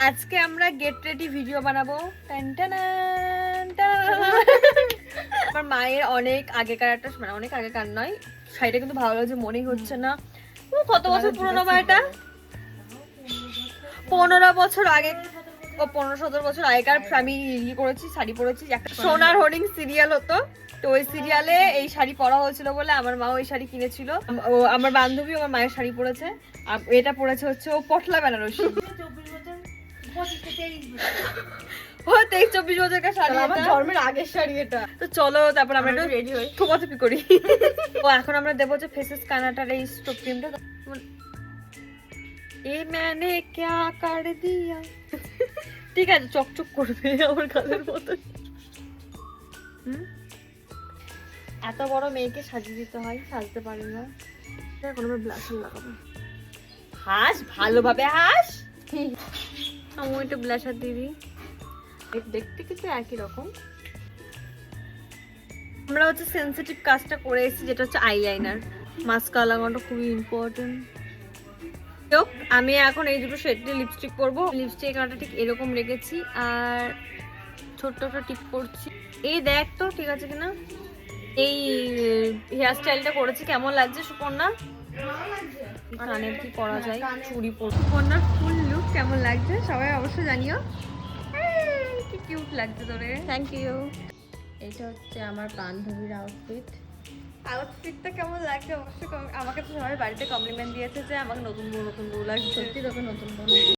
আজকে আমরা get ready video বানাবো। আমার মায়ের অনেক আগেকার একটা, মানে অনেক আগেকার নয়, শাড়িটা কিন্তু ভালো লাগছে, মনেই হচ্ছে না কত বছর পুরোনো বা এটা 15 বছর আগে, ও 15-17 বছর আগেকার। আমি ইয়ে করেছি, শাড়ি পরেছি, একটা সোনার হরিণ সিরিয়াল হতো, তো ওই সিরিয়ালে এই শাড়ি পরা হয়েছিল বলে আমার মা ওই শাড়ি কিনেছিল। ও আমার বান্ধবী আমার মায়ের শাড়ি পরেছে, আর এটা পরেছে হচ্ছে ও পটলা বেনারসি। ও 23-24 বছরকার শাড়ি, আমার জন্মের আগের শাড়ি এটা। তো চলো তারপর আমরা একটু রেডি হই, থুপাথুপি করি। ও এখন আমরা দেবো যে ফেসেস কানাটার এই স্টোভ ক্রিমটা। এ मैंने क्या कर दिया, ঠিক আছে চকচক করবে আমার গালের মতো। এত বড় মেয়েকে সাজিয়ে দিতে হয়, সাজতে পারি না। এখন আমরা ব্লাশার লাগাবো। হাস ভালোভাবে হাস। আমি একটু ব্লাশার দিয়ে দিই, দেখতে কিন্তু একই রকম। আমরা হচ্ছে সেনসিটিভ কাজটা করে এসেছি, যেটা হচ্ছে আইলাইনার। মাস্কারা লাগানোটা খুবই ইম্পর্টেন্ট। আমি এখন এই দুটো শেড দিয়ে লিপস্টিক পরবো। লিপস্টিক কালারটা ঠিক এরকম রেখেছি, আর ছোট্ট একটা টিপ করছি। এই দেখ তো ঠিক আছে কিনা। এই হেয়ার স্টাইলটা করেছি, কেমন লাগছে সুপর্ণা? কানের কি পরা যায়, চুড়ি পরবো। সুপর্ণার ফুল লুক কেমন লাগছে সবাই অবশ্যই জানিও। কি কিউট লাগছে তোরে, থ্যাংক ইউ। এটা হচ্ছে আমার বান্ধবীর আউটফিটটা কেমন লাগছে অবশ্যই আমাকে তো সবাই বাড়িতে কমপ্লিমেন্ট দিয়েছে যে আমাকে নতুন বউ লাগছে। সত্যি তোকে নতুন বউ